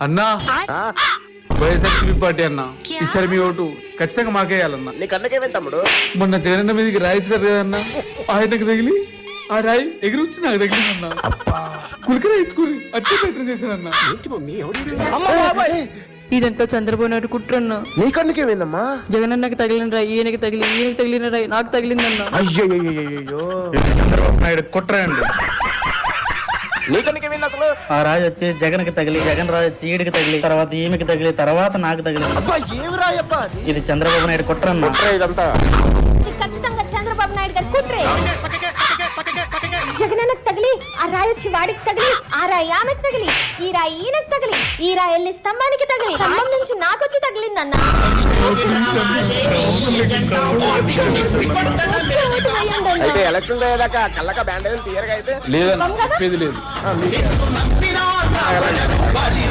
అన్నా వైఎస్ఆర్సీపీ పార్టీ అన్న ఈసారి మీ ఓటు ఖచ్చితంగా మాకేయాలన్నా. నీ కన్నకేమే తమ్ముడు? మొన్న జగనన్న మీదకి రాయిస్తారు కదన్నా, ఆయనకు తగిలి ఆ రాయి ఎగిరి వచ్చి నాకు తగిలిందన్నా. కులికరా ఇచ్చుకుని అచ్చే ప్రయత్నం చేశానన్నా. ఇదంతా చంద్రబాబు నాయుడు కుట్రన్నా. నీ కన్నకేమైందమ్మా? జగనన్నకి తగిలిన రాయి ఈయనకి తగిలి, ఈయనకి తగిలిన రాయి నాకు తగిలిందన్నా. అయ్యో చంద్రబాబు నాయుడు కుట్ర అండి. నీ కన్నకేమైంది అసలు? ఆ రాజు వచ్చి జగన్ కి తగిలి, జగన్ రాజు వచ్చి ఈడికి తగిలి, తర్వాత ఈమెకి తగిలి, తర్వాత నాకు తగిలి. అబ్బా ఏమి రాయబ్బా అది? ఇది చంద్రబాబు నాయుడు కుట్ర అన్న. ఇదంతా ఇది ఖచ్చితంగా చంద్రబాబు నాయుడు గారి కుట్రే. జగనన్నకు తగిలి ఆ రాయి వచ్చి వాడికి తగిలి, ఆ రాయి ఆమెకు తగిలి, ఈ రాయి ఈయనకు తగిలి, ఈ రాయి వెళ్ళి స్తంభానికి తగిలి, స్తంభం నుంచి నాకు వచ్చి తగిలిందన్న. అయితే ఎలక్షన్ అయ్యేదాకా కళ్ళక బ్యాండేజ్ తీయరగా అయితే లేదన్నా, చెప్పేది లేదు.